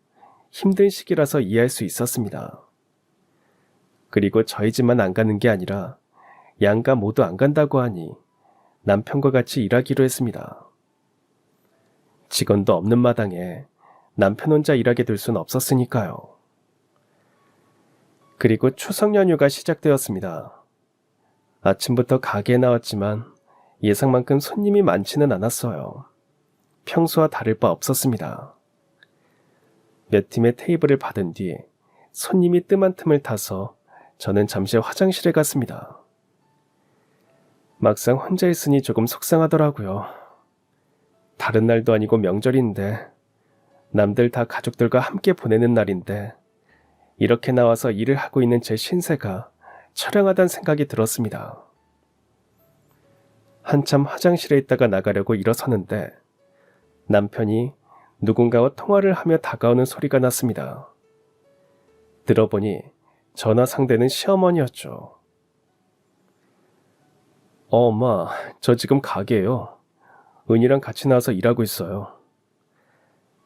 힘든 시기라서 이해할 수 있었습니다. 그리고 저희 집만 안 가는 게 아니라 양가 모두 안 간다고 하니 남편과 같이 일하기로 했습니다. 직원도 없는 마당에 남편 혼자 일하게 될 순 없었으니까요. 그리고 추석 연휴가 시작되었습니다. 아침부터 가게에 나왔지만 예상만큼 손님이 많지는 않았어요. 평소와 다를 바 없었습니다. 몇 팀의 테이블을 받은 뒤 손님이 뜸한 틈을 타서 저는 잠시 화장실에 갔습니다. 막상 혼자 있으니 조금 속상하더라고요. 다른 날도 아니고 명절인데, 남들 다 가족들과 함께 보내는 날인데 이렇게 나와서 일을 하고 있는 제 신세가 처량하다는 생각이 들었습니다. 한참 화장실에 있다가 나가려고 일어서는데 남편이 누군가와 통화를 하며 다가오는 소리가 났습니다. 들어보니 전화 상대는 시어머니였죠. 엄마, 저 지금 가게예요. 은이랑 같이 나와서 일하고 있어요.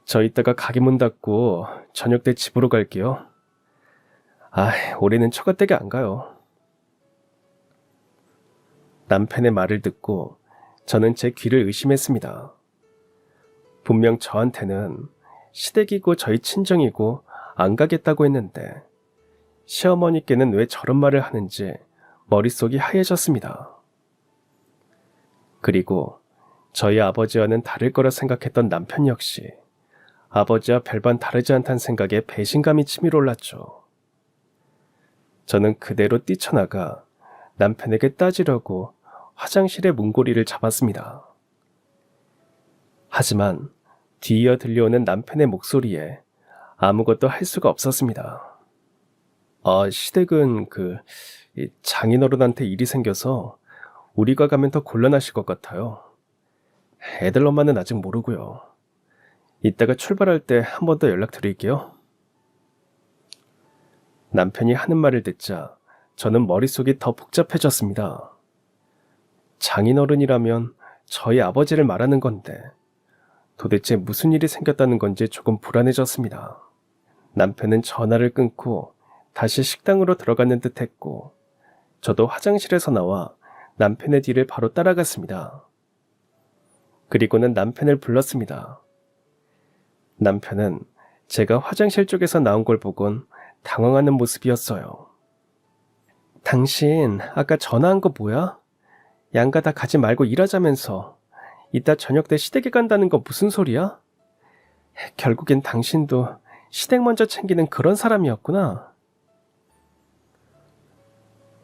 저 이따가 가게 문 닫고 저녁 때 집으로 갈게요. 올해는 처가댁에 안 가요. 남편의 말을 듣고 저는 제 귀를 의심했습니다. 분명 저한테는 시댁이고 저희 친정이고 안 가겠다고 했는데 시어머니께는 왜 저런 말을 하는지 머릿속이 하얘졌습니다. 그리고 저희 아버지와는 다를 거라 생각했던 남편 역시 아버지와 별반 다르지 않다는 생각에 배신감이 치밀어올랐죠. 저는 그대로 뛰쳐나가 남편에게 따지려고 화장실의 문고리를 잡았습니다. 하지만 뒤이어 들려오는 남편의 목소리에 아무것도 할 수가 없었습니다. 시댁은 장인어른한테 일이 생겨서 우리가 가면 더 곤란하실 것 같아요. 애들 엄마는 아직 모르고요. 이따가 출발할 때 한 번 더 연락드릴게요. 남편이 하는 말을 듣자 저는 머릿속이 더 복잡해졌습니다. 장인어른이라면 저희 아버지를 말하는 건데 도대체 무슨 일이 생겼다는 건지 조금 불안해졌습니다. 남편은 전화를 끊고 다시 식당으로 들어가는 듯 했고 저도 화장실에서 나와 남편의 뒤를 바로 따라갔습니다. 그리고는 남편을 불렀습니다. 남편은 제가 화장실 쪽에서 나온 걸 보곤 당황하는 모습이었어요. 당신 아까 전화한 거 뭐야? 양가 다 가지 말고 일하자면서 이따 저녁 때 시댁에 간다는 거 무슨 소리야? 결국엔 당신도 시댁 먼저 챙기는 그런 사람이었구나.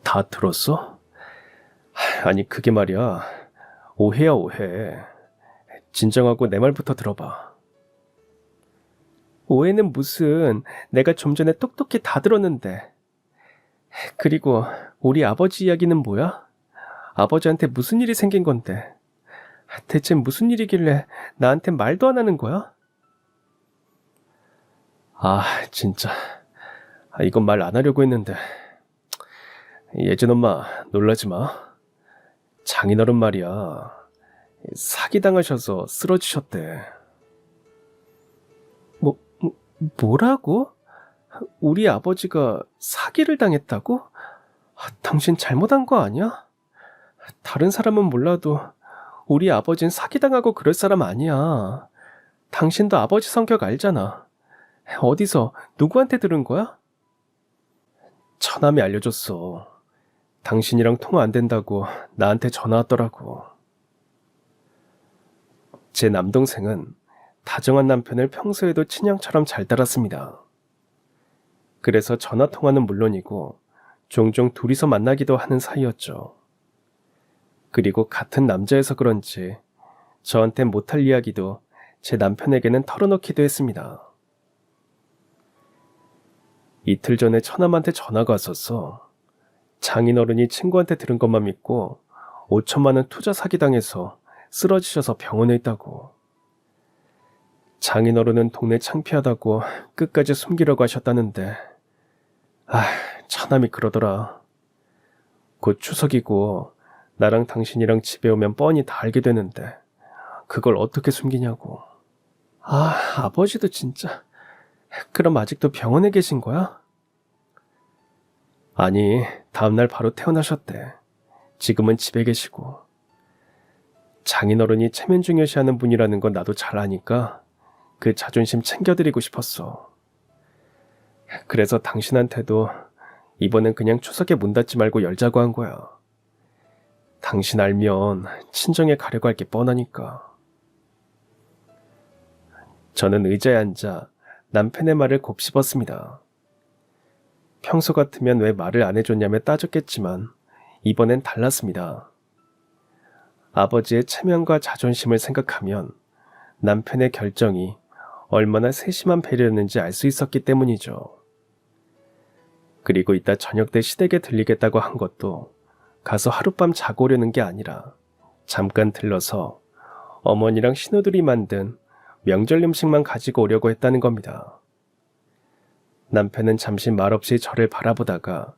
다 들었어? 아니 그게 말이야. 오해야 오해. 진정하고 내 말부터 들어봐. 오해는 무슨, 내가 좀 전에 똑똑히 다 들었는데. 그리고 우리 아버지 이야기는 뭐야? 아버지한테 무슨 일이 생긴 건데? 대체 무슨 일이길래 나한테 말도 안 하는 거야? 진짜. 이건 말 안 하려고 했는데. 예진 엄마, 놀라지 마. 장인어른 말이야. 사기당하셔서 쓰러지셨대. 뭐라고? 우리 아버지가 사기를 당했다고? 당신 잘못한 거 아니야? 다른 사람은 몰라도 우리 아버진 사기당하고 그럴 사람 아니야. 당신도 아버지 성격 알잖아. 어디서 누구한테 들은 거야? 처남이 알려줬어. 당신이랑 통화 안 된다고 나한테 전화 왔더라고. 제 남동생은 다정한 남편을 평소에도 친형처럼 잘 따랐습니다. 그래서 전화 통화는 물론이고 종종 둘이서 만나기도 하는 사이였죠. 그리고 같은 남자여서 그런지 저한테 못할 이야기도 제 남편에게는 털어놓기도 했습니다. 이틀 전에 처남한테 전화가 왔었어. 장인어른이 친구한테 들은 것만 믿고 5천만 원 투자 사기당해서 쓰러지셔서 병원에 있다고. 장인어른은 동네 창피하다고 끝까지 숨기려고 하셨다는데 처남이 그러더라. 곧 추석이고 나랑 당신이랑 집에 오면 뻔히 다 알게 되는데 그걸 어떻게 숨기냐고. 아버지도 진짜. 그럼 아직도 병원에 계신 거야? 아니, 다음날 바로 퇴원하셨대. 지금은 집에 계시고. 장인어른이 체면 중요시하는 분이라는 건 나도 잘 아니까 그 자존심 챙겨드리고 싶었어. 그래서 당신한테도 이번엔 그냥 추석에 문 닫지 말고 열자고 한 거야. 당신 알면 친정에 가려고 할 게 뻔하니까. 저는 의자에 앉아 남편의 말을 곱씹었습니다. 평소 같으면 왜 말을 안 해줬냐며 따졌겠지만 이번엔 달랐습니다. 아버지의 체면과 자존심을 생각하면 남편의 결정이 얼마나 세심한 배려였는지 알 수 있었기 때문이죠. 그리고 이따 저녁 때 시댁에 들리겠다고 한 것도 가서 하룻밤 자고 오려는 게 아니라 잠깐 들러서 어머니랑 신우들이 만든 명절 음식만 가지고 오려고 했다는 겁니다. 남편은 잠시 말없이 저를 바라보다가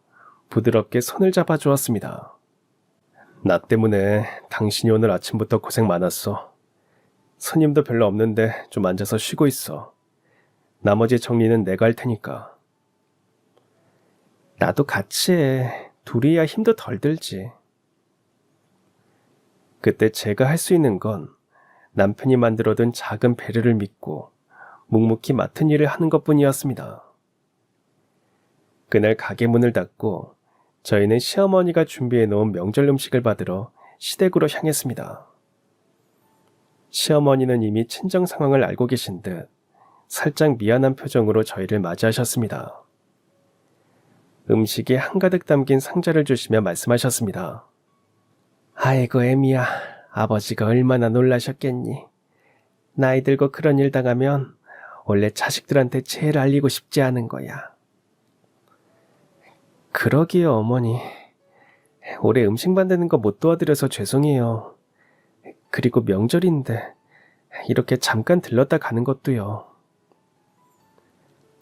부드럽게 손을 잡아주었습니다. 나 때문에 당신이 오늘 아침부터 고생 많았어. 손님도 별로 없는데 좀 앉아서 쉬고 있어. 나머지 정리는 내가 할 테니까. 나도 같이 해. 둘이야 힘도 덜 들지. 그때 제가 할 수 있는 건 남편이 만들어둔 작은 배려를 믿고 묵묵히 맡은 일을 하는 것뿐이었습니다. 그날 가게 문을 닫고 저희는 시어머니가 준비해 놓은 명절 음식을 받으러 시댁으로 향했습니다. 시어머니는 이미 친정 상황을 알고 계신 듯 살짝 미안한 표정으로 저희를 맞이하셨습니다. 음식이 한가득 담긴 상자를 주시며 말씀하셨습니다. 아이고 애미야, 아버지가 얼마나 놀라셨겠니. 나이 들고 그런 일 당하면 원래 자식들한테 제일 알리고 싶지 않은 거야. 그러기에 어머니, 올해 음식 만드는 거 못 도와드려서 죄송해요. 그리고 명절인데 이렇게 잠깐 들렀다 가는 것도요.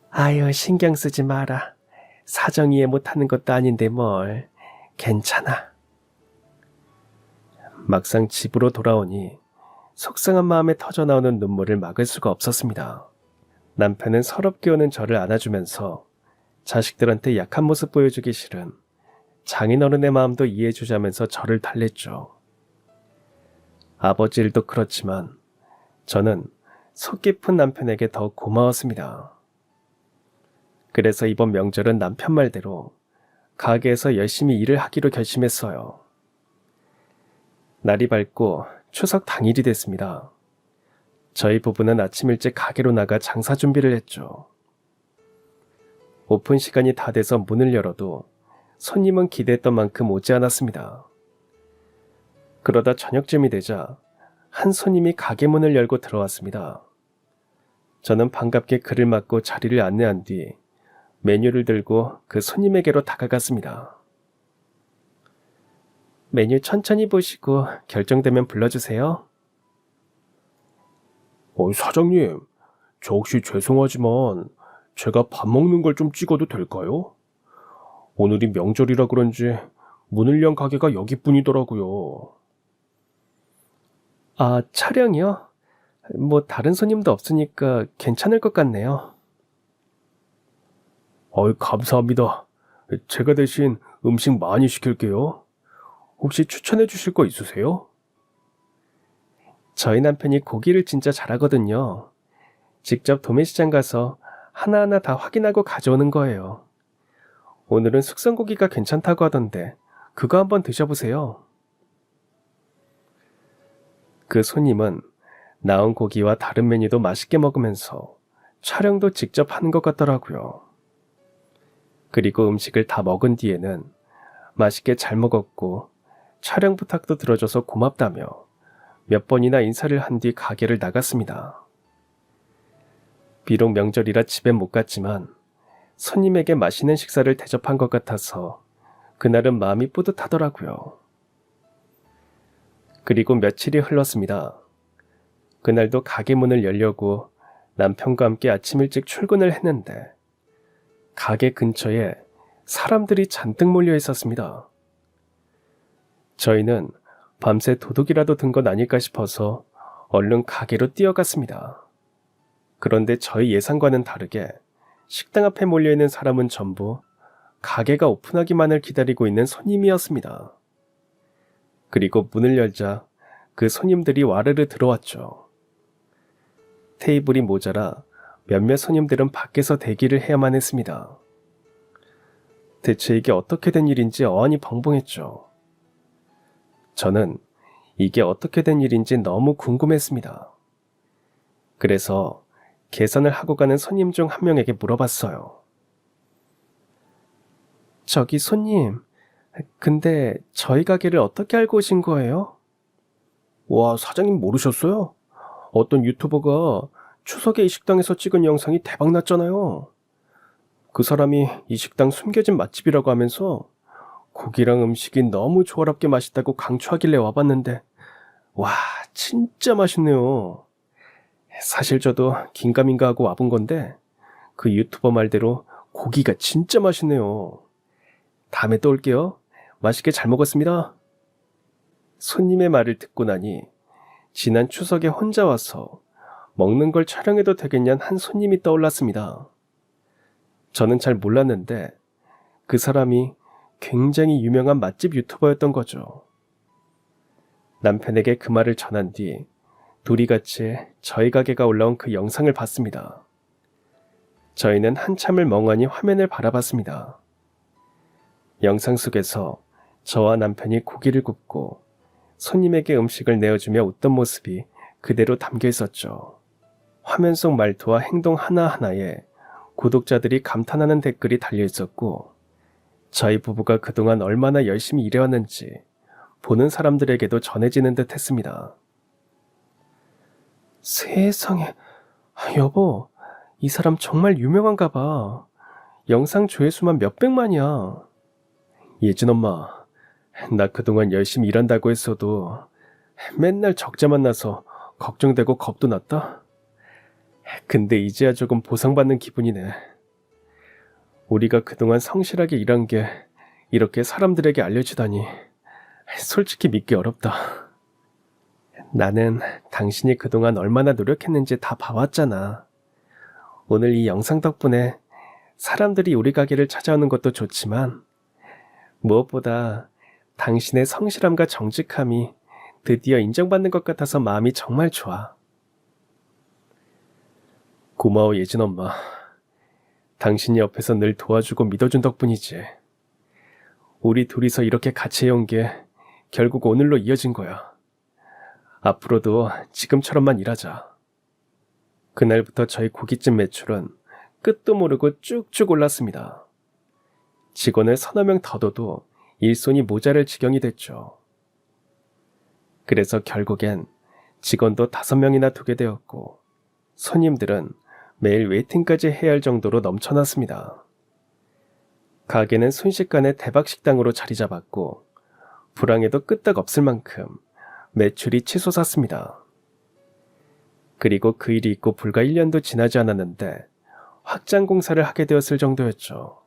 아유, 신경 쓰지 마라. 사정 이해 못하는 것도 아닌데 뭘. 괜찮아. 막상 집으로 돌아오니 속상한 마음에 터져나오는 눈물을 막을 수가 없었습니다. 남편은 서럽게 오는 저를 안아주면서 자식들한테 약한 모습 보여주기 싫은 장인어른의 마음도 이해해주자면서 저를 달랬죠. 아버지 일도 그렇지만 저는 속 깊은 남편에게 더 고마웠습니다. 그래서 이번 명절은 남편 말대로 가게에서 열심히 일을 하기로 결심했어요. 날이 밝고 추석 당일이 됐습니다. 저희 부부는 아침 일찍 가게로 나가 장사 준비를 했죠. 오픈 시간이 다 돼서 문을 열어도 손님은 기대했던 만큼 오지 않았습니다. 그러다 저녁쯤이 되자 한 손님이 가게 문을 열고 들어왔습니다. 저는 반갑게 그를 맞고 자리를 안내한 뒤 메뉴를 들고 그 손님에게로 다가갔습니다. 메뉴 천천히 보시고 결정되면 불러주세요. 사장님, 저 혹시 죄송하지만 제가 밥 먹는 걸 좀 찍어도 될까요? 오늘이 명절이라 그런지 문을 연 가게가 여기뿐이더라고요. 아, 촬영이요? 뭐 다른 손님도 없으니까 괜찮을 것 같네요. 감사합니다. 제가 대신 음식 많이 시킬게요. 혹시 추천해 주실 거 있으세요? 저희 남편이 고기를 진짜 잘하거든요. 직접 도매시장 가서 하나하나 다 확인하고 가져오는 거예요. 오늘은 숙성고기가 괜찮다고 하던데 그거 한번 드셔보세요. 그 손님은 나온 고기와 다른 메뉴도 맛있게 먹으면서 촬영도 직접 하는 것 같더라고요. 그리고 음식을 다 먹은 뒤에는 맛있게 잘 먹었고 촬영 부탁도 들어줘서 고맙다며 몇 번이나 인사를 한 뒤 가게를 나갔습니다. 비록 명절이라 집엔 못 갔지만 손님에게 맛있는 식사를 대접한 것 같아서 그날은 마음이 뿌듯하더라고요. 그리고 며칠이 흘렀습니다. 그날도 가게 문을 열려고 남편과 함께 아침 일찍 출근을 했는데 가게 근처에 사람들이 잔뜩 몰려 있었습니다. 저희는 밤새 도둑이라도 든 건 아닐까 싶어서 얼른 가게로 뛰어갔습니다. 그런데 저희 예상과는 다르게 식당 앞에 몰려있는 사람은 전부 가게가 오픈하기만을 기다리고 있는 손님이었습니다. 그리고 문을 열자 그 손님들이 와르르 들어왔죠. 테이블이 모자라 몇몇 손님들은 밖에서 대기를 해야만 했습니다. 대체 이게 어떻게 된 일인지 어안이 벙벙했죠. 저는 이게 어떻게 된 일인지 너무 궁금했습니다. 그래서 계산을 하고 가는 손님 중 한 명에게 물어봤어요. 저기 손님, 근데 저희 가게를 어떻게 알고 오신 거예요? 와, 사장님 모르셨어요? 어떤 유튜버가 추석에 이 식당에서 찍은 영상이 대박 났잖아요. 그 사람이 이 식당 숨겨진 맛집이라고 하면서 고기랑 음식이 너무 조화롭게 맛있다고 강추하길래 와봤는데, 와, 진짜 맛있네요. 사실 저도 긴가민가 하고 와본 건데 그 유튜버 말대로 고기가 진짜 맛있네요. 다음에 또 올게요. 맛있게 잘 먹었습니다. 손님의 말을 듣고 나니 지난 추석에 혼자 와서 먹는 걸 촬영해도 되겠냐는 한 손님이 떠올랐습니다. 저는 잘 몰랐는데 그 사람이 굉장히 유명한 맛집 유튜버였던 거죠. 남편에게 그 말을 전한 뒤 둘이 같이 저희 가게가 올라온 그 영상을 봤습니다. 저희는 한참을 멍하니 화면을 바라봤습니다. 영상 속에서 저와 남편이 고기를 굽고 손님에게 음식을 내어주며 웃던 모습이 그대로 담겨 있었죠. 화면 속 말투와 행동 하나하나에 구독자들이 감탄하는 댓글이 달려 있었고, 저희 부부가 그동안 얼마나 열심히 일해왔는지 보는 사람들에게도 전해지는 듯 했습니다. 세상에, 여보, 이 사람 정말 유명한가 봐. 영상 조회수만 몇백만이야. 예진 엄마, 나 그동안 열심히 일한다고 했어도 맨날 적자 만나서 걱정되고 겁도 났다. 근데 이제야 조금 보상받는 기분이네. 우리가 그동안 성실하게 일한 게 이렇게 사람들에게 알려지다니 솔직히 믿기 어렵다. 나는 당신이 그동안 얼마나 노력했는지 다 봐왔잖아. 오늘 이 영상 덕분에 사람들이 우리 가게를 찾아오는 것도 좋지만 무엇보다 당신의 성실함과 정직함이 드디어 인정받는 것 같아서 마음이 정말 좋아. 고마워, 예진 엄마. 당신이 옆에서 늘 도와주고 믿어준 덕분이지. 우리 둘이서 이렇게 같이 해온 게 결국 오늘로 이어진 거야. 앞으로도 지금처럼만 일하자. 그날부터 저희 고깃집 매출은 끝도 모르고 쭉쭉 올랐습니다. 직원을 서너 명 더 둬도 일손이 모자랄 지경이 됐죠. 그래서 결국엔 직원도 5명이나 두게 되었고, 손님들은 매일 웨이팅까지 해야 할 정도로 넘쳐났습니다. 가게는 순식간에 대박 식당으로 자리 잡았고, 불황에도 끄떡 없을 만큼 매출이 치솟았습니다. 그리고 그 일이 있고 불과 1년도 지나지 않았는데 확장 공사를 하게 되었을 정도였죠.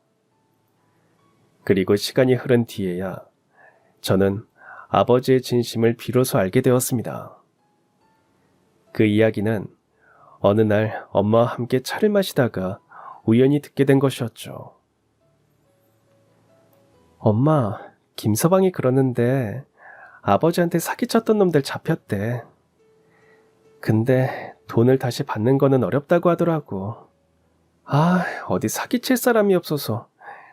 그리고 시간이 흐른 뒤에야 저는 아버지의 진심을 비로소 알게 되었습니다. 그 이야기는 어느 날 엄마와 함께 차를 마시다가 우연히 듣게 된 것이었죠. 엄마, 김서방이 그러는데 아버지한테 사기쳤던 놈들 잡혔대. 근데 돈을 다시 받는 거는 어렵다고 하더라고. 아, 어디 사기칠 사람이 없어서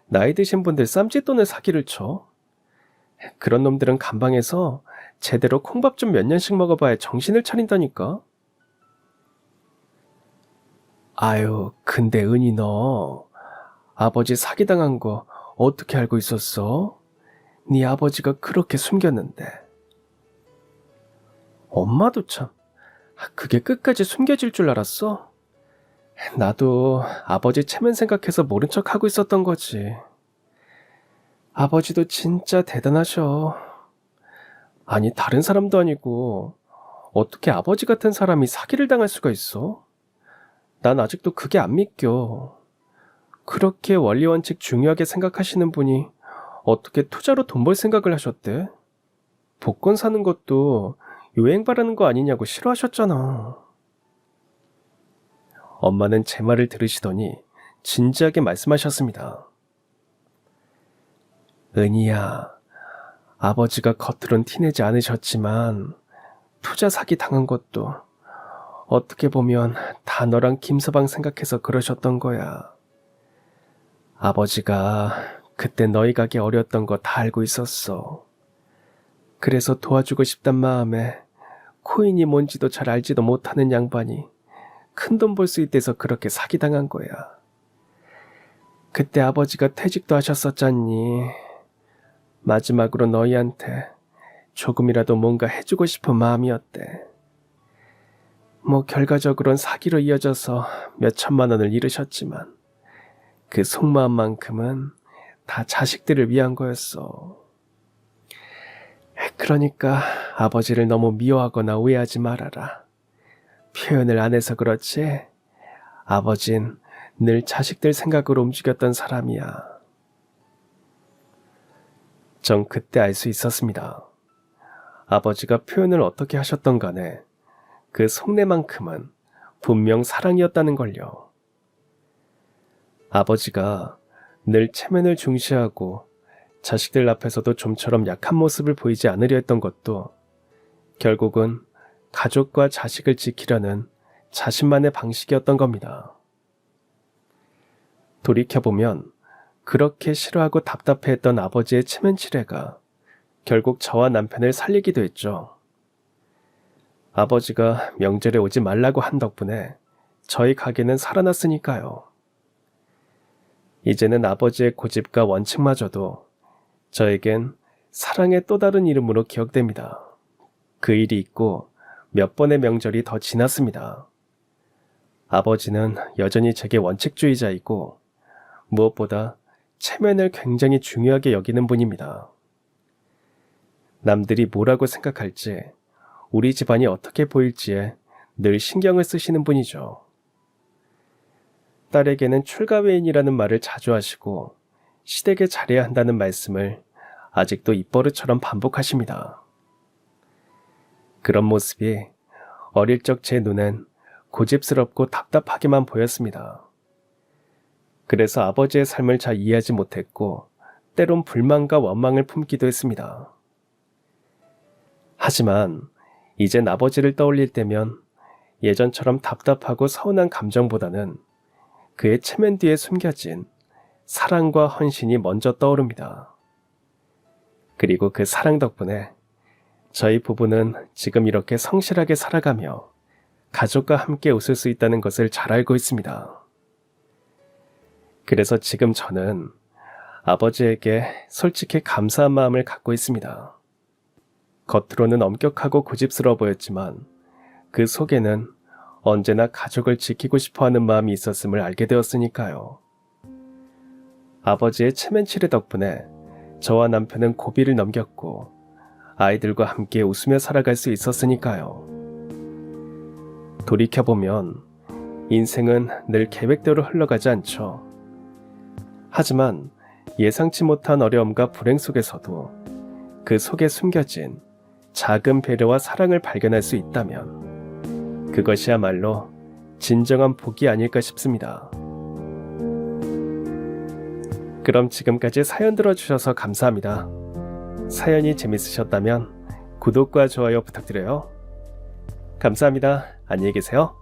나이 드신 분들 쌈짓돈을 사기를 쳐. 그런 놈들은 감방에서 제대로 콩밥 좀 몇 년씩 먹어봐야 정신을 차린다니까. 아유, 근데 은희 너 아버지 사기당한 거 어떻게 알고 있었어? 네 아버지가 그렇게 숨겼는데. 엄마도 참, 그게 끝까지 숨겨질 줄 알았어? 나도 아버지 체면 생각해서 모른 척 하고 있었던 거지. 아버지도 진짜 대단하셔. 아니, 다른 사람도 아니고 어떻게 아버지 같은 사람이 사기를 당할 수가 있어? 난 아직도 그게 안 믿겨. 그렇게 원리 원칙 중요하게 생각하시는 분이 어떻게 투자로 돈 벌 생각을 하셨대? 복권 사는 것도 유행 바라는 거 아니냐고 싫어하셨잖아. 엄마는 제 말을 들으시더니 진지하게 말씀하셨습니다. 은희야, 아버지가 겉으론 티내지 않으셨지만 투자 사기 당한 것도 어떻게 보면 다 너랑 김서방 생각해서 그러셨던 거야. 아버지가 그때 너희 가게 어려웠던 거 다 알고 있었어. 그래서 도와주고 싶단 마음에 코인이 뭔지도 잘 알지도 못하는 양반이 큰돈 벌 수 있대서 그렇게 사기당한 거야. 그때 아버지가 퇴직도 하셨었잖니. 마지막으로 너희한테 조금이라도 뭔가 해주고 싶은 마음이었대. 뭐 결과적으론 사기로 이어져서 몇 천만 원을 잃으셨지만 그 속마음만큼은 다 자식들을 위한 거였어. 그러니까 아버지를 너무 미워하거나 오해하지 말아라. 표현을 안 해서 그렇지 아버진 늘 자식들 생각으로 움직였던 사람이야. 전 그때 알 수 있었습니다. 아버지가 표현을 어떻게 하셨던 간에 그 속내만큼은 분명 사랑이었다는 걸요. 아버지가 늘 체면을 중시하고 자식들 앞에서도 좀처럼 약한 모습을 보이지 않으려 했던 것도 결국은 가족과 자식을 지키려는 자신만의 방식이었던 겁니다. 돌이켜보면 그렇게 싫어하고 답답해했던 아버지의 체면치레가 결국 저와 남편을 살리기도 했죠. 아버지가 명절에 오지 말라고 한 덕분에 저희 가게는 살아났으니까요. 이제는 아버지의 고집과 원칙마저도 저에겐 사랑의 또 다른 이름으로 기억됩니다. 그 일이 있고 몇 번의 명절이 더 지났습니다. 아버지는 여전히 제게 원칙주의자이고 무엇보다 체면을 굉장히 중요하게 여기는 분입니다. 남들이 뭐라고 생각할지, 우리 집안이 어떻게 보일지에 늘 신경을 쓰시는 분이죠. 딸에게는 출가회인이라는 말을 자주 하시고 시댁에 잘해야 한다는 말씀을 아직도 입버릇처럼 반복하십니다. 그런 모습이 어릴 적 제 눈엔 고집스럽고 답답하게만 보였습니다. 그래서 아버지의 삶을 잘 이해하지 못했고 때론 불만과 원망을 품기도 했습니다. 하지만 이젠 아버지를 떠올릴 때면 예전처럼 답답하고 서운한 감정보다는 그의 체면 뒤에 숨겨진 사랑과 헌신이 먼저 떠오릅니다. 그리고 그 사랑 덕분에 저희 부부는 지금 이렇게 성실하게 살아가며 가족과 함께 웃을 수 있다는 것을 잘 알고 있습니다. 그래서 지금 저는 아버지에게 솔직히 감사한 마음을 갖고 있습니다. 겉으로는 엄격하고 고집스러워 보였지만 그 속에는 언제나 가족을 지키고 싶어하는 마음이 있었음을 알게 되었으니까요. 아버지의 체면치레 덕분에 저와 남편은 고비를 넘겼고 아이들과 함께 웃으며 살아갈 수 있었으니까요. 돌이켜보면 인생은 늘 계획대로 흘러가지 않죠. 하지만 예상치 못한 어려움과 불행 속에서도 그 속에 숨겨진 작은 배려와 사랑을 발견할 수 있다면 그것이야말로 진정한 복이 아닐까 싶습니다. 그럼 지금까지 사연 들어주셔서 감사합니다. 사연이 재밌으셨다면 구독과 좋아요 부탁드려요. 감사합니다. 안녕히 계세요.